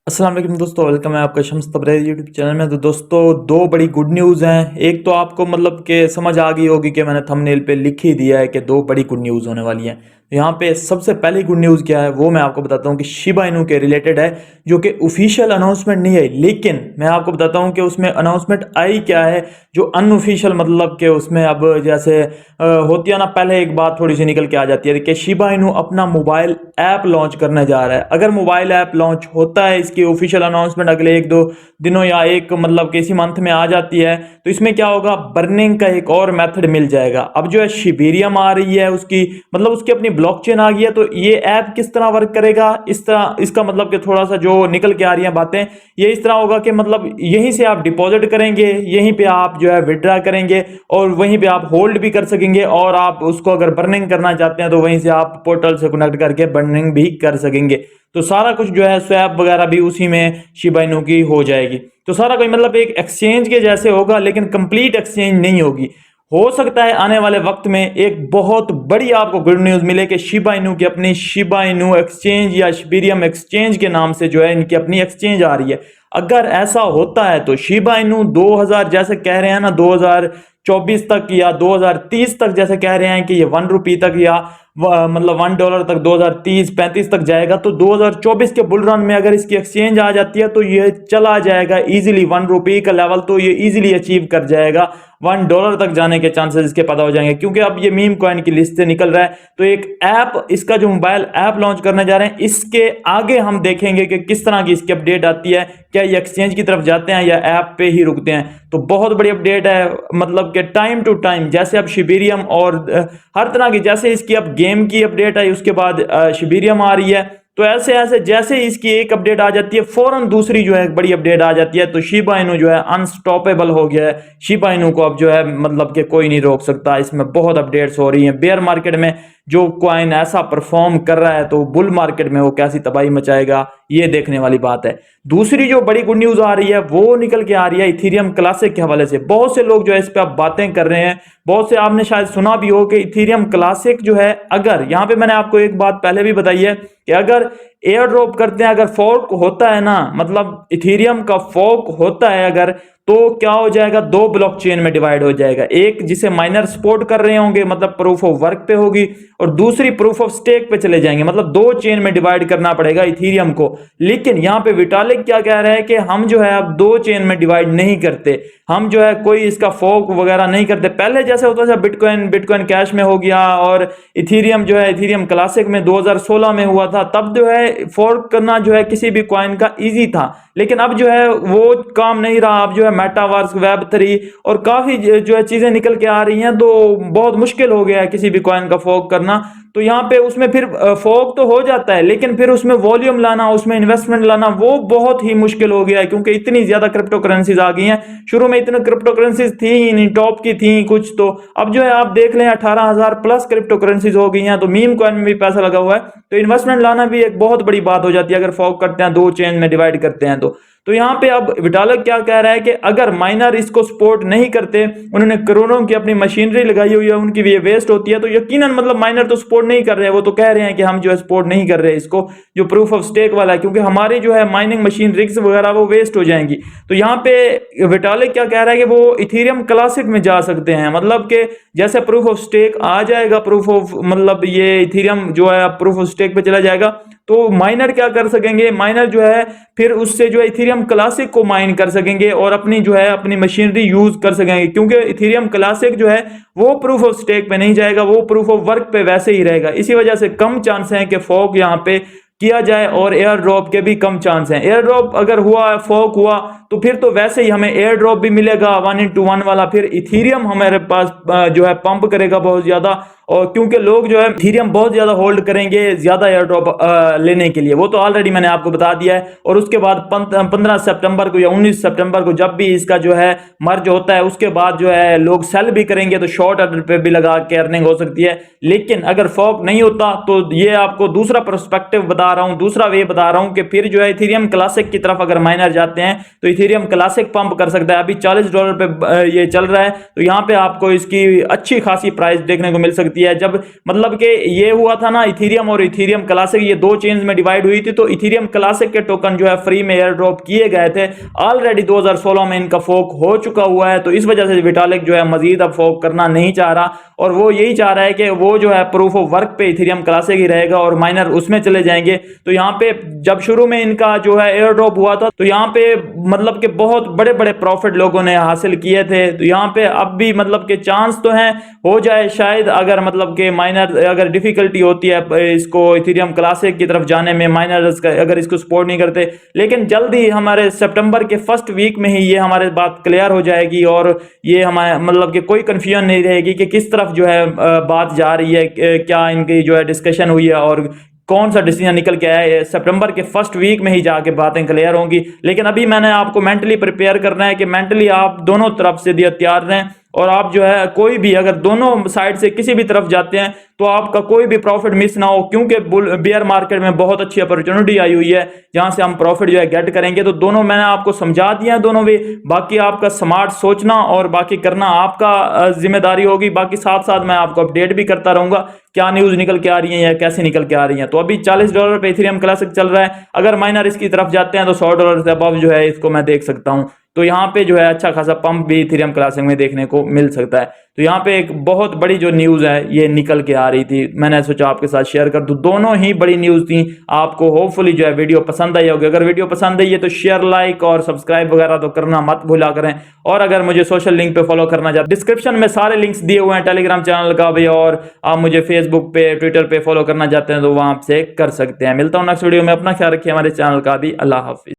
अस्सलाम वालेकुम दोस्तों, वेलकम है आपका शम्स तबरेज़ यूट्यूब चैनल में। तो दोस्तों, दो बड़ी गुड न्यूज़ हैं। एक तो आपको मतलब कि समझ आ गई होगी कि मैंने थंबनेल पे लिख ही दिया है कि दो बड़ी गुड न्यूज़ होने वाली हैं। तो यहाँ पे सबसे पहली गुड न्यूज़ क्या है वो मैं आपको बताता हूँ कि शिबा इनू के रिलेटेड है, जो कि ऑफिशियल अनाउंसमेंट नहीं है, लेकिन मैं आपको बताता हूँ कि उसमें अनाउंसमेंट आई क्या है जो अनऑफिशियल, मतलब कि उसमें अब जैसे होती है ना, पहले एक बात थोड़ी सी निकल के आ जाती है कि शिबा इनू अपना मोबाइल ऐप लॉन्च करने जा रहा है। अगर मोबाइल ऐप लॉन्च होता है, इसकी ऑफिशियल अनाउंसमेंट अगले एक दो दिनों या एक मतलब किसी मंथ में आ जाती है, तो इसमें क्या होगा, बर्निंग का एक और मेथड मिल जाएगा। अब जो है शिबेरियम आ रही है, उसकी मतलब उसकी अपनी ब्लॉकचेन आ गई है। तो ये ऐप किस तरह वर्क करेगा, इस तरह इसका मतलब कि थोड़ा सा जो निकल के आ रही है बातें, ये इस तरह होगा कि मतलब यहीं से आप डिपॉजिट करेंगे, यहीं पे आप जो है विड्रा करेंगे और वहीं पे आप होल्ड भी कर सकेंगे, और आप उसको अगर बर्निंग करना चाहते हैं तो वहीं से आप पोर्टल से कनेक्ट करके बर्निंग भी कर सकेंगे। तो सारा कुछ जो है स्वैप वगैरह भी उसी में शिबा इनू की हो जाएगी। तो सारा कोई मतलब एक एक्सचेंज के जैसे होगा, लेकिन कंप्लीट एक्सचेंज नहीं होगी। हो सकता है आने वाले वक्त में एक बहुत बड़ी आपको गुड न्यूज मिले कि शिबा इनू की अपनी शिबा इनू एक्सचेंज या शिबेरियम एक्सचेंज के नाम से जो है इनकी अपनी एक्सचेंज आ रही है। अगर ऐसा होता है तो शिबा इनू 2000 जैसे कह रहे हैं ना, 2024 तक या 2030 तक जैसे कह रहे हैं कि ये ₹1 तक या मतलब $1 तक 2030-35 तक जाएगा। तो 2024 के बुल रन में अगर इसकी एक्सचेंज आ जाती है तो ये चला जाएगा इजीली ₹1 का लेवल, तो ये इजीली अचीव कर जाएगा। $1 तक जाने के चांसेस इसके पैदा हो जाएंगे, क्योंकि अब ये मीम कॉइन की लिस्ट से निकल रहा है। तो एक ऐप, इसका जो मोबाइल ऐप लॉन्च करने जा रहे हैं, इसके आगे हम देखेंगे कि किस तरह की इसकी अपडेट आती है। क्या ये एक्सचेंज की तरफ जाते हैं या ऐप पे ही रुकते हैं। तो बहुत बड़ी अपडेट है, मतलब कि टाइम टू टाइम जैसे अब शिबेरियम और हर तरह की, जैसे इसकी अब गेम की अपडेट आई उसके बाद शिबेरियम आ रही है, तो ऐसे ऐसे जैसे इसकी एक अपडेट आ जाती है फौरन दूसरी जो है बड़ी अपडेट आ जाती है। तो शिबा इनू जो है अनस्टॉपेबल हो गया है। शिबा इनू को अब जो है मतलब कि कोई नहीं रोक सकता। इसमें बहुत अपडेट्स हो रही हैं। बेयर मार्केट में जो कॉइन ऐसा परफॉर्म कर रहा है, तो बुल मार्केट में वो कैसी तबाही मचाएगा, ये देखने वाली बात है। दूसरी जो बड़ी गुड न्यूज आ रही है वो निकल के आ रही है इथेरियम क्लासिक के हवाले से। बहुत से लोग जो है इस पे अब बातें कर रहे हैं, बहुत से आपने शायद सुना भी हो कि इथेरियम क्लासिक जो है, अगर यहाँ पे मैंने आपको एक बात पहले भी बताई है कि अगर एयर ड्रॉप करते हैं, अगर फोर्क होता है ना, मतलब इथेरियम का फोर्क होता है अगर, तो क्या हो जाएगा, दो ब्लॉकचेन में डिवाइड हो जाएगा। एक जिसे माइनर सपोर्ट कर रहे होंगे, मतलब प्रूफ ऑफ वर्क पे होगी, और दूसरी प्रूफ ऑफ स्टेक पे चले जाएंगे। मतलब दो चेन में डिवाइड करना पड़ेगा इथेरियम को। लेकिन यहाँ पे विटालिक क्या कह रहा है कि हम जो है अब दो चेन में डिवाइड नहीं करते, हम जो है कोई इसका फोर्क वगैरह नहीं करते। पहले जैसे होता था बिटकॉइन बिटकॉइन कैश में हो गया, और इथेरियम जो है इथेरियम क्लासिक में 2016 में हुआ था, तब जो है फोर्क करना जो है किसी भी कॉइन का इजी था। लेकिन अब जो है वो काम नहीं रहा। अब जो है मेटावर्स, वेब3 और काफी जो है चीजें निकल के आ रही हैं, तो बहुत मुश्किल हो गया है किसी भी कॉइन का फोर्क करना। तो यहाँ पे उसमें फिर फोर्क तो हो जाता है, लेकिन फिर उसमें वॉल्यूम लाना, उसमें इन्वेस्टमेंट लाना, वो बहुत ही मुश्किल हो गया है, क्योंकि इतनी ज्यादा क्रिप्टो करेंसीज आ गई हैं। शुरू में इतनी क्रिप्टो करेंसीज थी ही नहीं, टॉप की थी कुछ, तो अब जो है आप देख लें 18,000 प्लस क्रिप्टो करेंसीज हो गई हैं। तो मीम कॉइन में भी पैसा लगा हुआ है, तो इन्वेस्टमेंट लाना भी एक बहुत बड़ी बात हो जाती है अगर फोर्क करते हैं, दो चेन में डिवाइड करते हैं। तो यहाँ पे अब विटालिक क्या कह रहा है कि अगर माइनर इसको सपोर्ट नहीं करते, उन्होंने करोड़ों की अपनी मशीनरी लगाई हुई है, उनकी भी ये वेस्ट होती है, तो यकीनन मतलब माइनर तो सपोर्ट नहीं कर रहे हैं। वो तो कह रहे हैं कि हम जो है सपोर्ट नहीं कर रहे इसको, जो प्रूफ ऑफ स्टेक वाला है, क्योंकि हमारी जो है माइनिंग मशीन रिग्स वगैरह वो वेस्ट हो जाएंगी। तो यहाँ पे विटालिक क्या कह रहा है कि वो इथेरियम क्लासिक में जा सकते हैं, मतलब कि जैसे प्रूफ ऑफ स्टेक आ जाएगा, प्रूफ ऑफ मतलब ये इथेरियम जो है प्रूफ ऑफ स्टेक पे चला जाएगा, तो माइनर क्या कर सकेंगे, माइनर जो है फिर उससे जो है इथेरियम क्लासिक को माइन कर सकेंगे और अपनी जो है अपनी मशीनरी यूज कर सकेंगे। क्योंकि इथेरियम क्लासिक जो है वो प्रूफ ऑफ स्टेक पे नहीं जाएगा, वो प्रूफ ऑफ वर्क पे वैसे ही रहेगा। इसी वजह से कम चांस है कि फोर्क यहाँ पे किया जाए, और एयर ड्रॉप के भी कम चांस हैं। एयर ड्रॉप अगर हुआ, फोर्क हुआ, तो फिर तो वैसे ही हमें एयर ड्रॉप भी मिलेगा 1:1 वाला। फिर इथेरियम हमारे पास जो है पंप करेगा बहुत ज्यादा, और क्योंकि लोग जो है इथेरियम बहुत ज्यादा होल्ड करेंगे ज्यादा एयर ड्रॉप लेने के लिए, वो तो ऑलरेडी मैंने आपको बता दिया है। और उसके बाद 15 सितंबर को या 19 सितंबर को जब भी इसका जो है मर्ज होता है, उसके बाद जो है लोग सेल भी करेंगे, तो शॉर्ट ऑर्डर पे भी लगा के अर्निंग हो सकती है। लेकिन अगर फोर्क नहीं होता, तो ये आपको दूसरा पर्सपेक्टिव बता रहा हूं, दूसरा वे बता रहा हूं कि फिर जो है इथेरियम क्लासिक की तरफ अगर माइनर जाते हैं, तो इथेरियम क्लासिक पंप कर सकता है। अभी $40 पे ये चल रहा है, तो यहाँ पे आपको इसकी अच्छी खासी प्राइस देखने को मिल सकती है। जब मतलब कि ये हुआ था ना, इथेरियम और इथेरियम क्लासिक ये दो चेन्स में डिवाइड हुई थी, तो इथेरियम क्लासिक के टोकन जो है फ्री में एयर ड्रॉप किए गए थे। ऑलरेडी 2016 में इनका फोक हो चुका हुआ है, तो इस वजह से विटालिक जो है मजीद अब फोक करना नहीं चाह रहा, और वो यही चाह रहा है कि वो जो है प्रूफ ऑफ वर्क पे इथेरियम क्लासिक ही रहेगा और माइनर उसमें चले जाएंगे। तो यहाँ पे जब शुरू में इनका जो है एयर ड्रॉप हुआ था, तो यहाँ पे मतलब कि बहुत बड़े बड़े प्रॉफिट लोगों ने हासिल किए थे। तो यहाँ पे अब भी मतलब कि चांस तो है हो जाए शायद, अगर मतलब कि माइनर अगर डिफिकल्टी होती है इसको इथेरियम क्लासिक की तरफ जाने में, माइनर्स अगर इसको सपोर्ट नहीं करते, लेकिन जल्दी हमारे सितंबर के फर्स्ट वीक में ही ये हमारे बात क्लियर हो जाएगी और ये हमारे मतलब कि कोई कंफ्यूजन नहीं रहेगी कि किस तरफ जो है बात जा रही है, क्या इनकी जो है डिस्कशन हुई है और कौन सा डिसीजन निकल के आया है। सितंबर के फर्स्ट वीक में ही जाके बातें क्लियर होंगी। लेकिन अभी मैंने आपको मेंटली प्रिपेयर करना है कि मेंटली आप दोनों तरफ से तैयार रहें, और आप जो है कोई भी अगर दोनों साइड से किसी भी तरफ जाते हैं तो आपका कोई भी प्रॉफिट मिस ना हो, क्योंकि बियर मार्केट में बहुत अच्छी अपॉर्चुनिटी आई हुई है जहां से हम प्रॉफिट जो है गेट करेंगे। तो दोनों मैंने आपको समझा दिया है दोनों भी, बाकी आपका स्मार्ट सोचना और बाकी करना आपका जिम्मेदारी होगी। बाकी साथ साथ मैं आपको अपडेट भी करता रहूंगा क्या न्यूज निकल के आ रही है या कैसे निकल के आ रही है। तो अभी $40 पे इथेरियम क्लासिक चल रहा है, अगर माइनर इसकी तरफ जाते हैं तो $100 से अबव जो है इसको मैं देख सकता हूं। तो यहाँ पे जो है अच्छा खासा पंप भी इथेरियम क्लासिक में देखने को मिल सकता है। तो यहाँ पे एक बहुत बड़ी जो न्यूज़ है ये निकल के आ रही थी, मैंने सोचा आपके साथ शेयर कर दूं। दोनों ही बड़ी न्यूज़ थी। आपको होपफुली जो है वीडियो पसंद आई होगी। अगर वीडियो पसंद आई है तो शेयर, लाइक और सब्सक्राइब वगैरह तो करना मत भूला करें। और अगर मुझे सोशल लिंक पे फॉलो करना चाहते, डिस्क्रिप्शन में सारे लिंक्स दिए हुए हैं टेलीग्राम चैनल का भी, और आप मुझे फेसबुक पे, ट्विटर पे फॉलो करना चाहते हैं तो वहां से कर सकते हैं। मिलता हूँ नेक्स्ट वीडियो में, अपना ख्याल रखिए, हमारे चैनल का भी। अल्लाह हाफिज।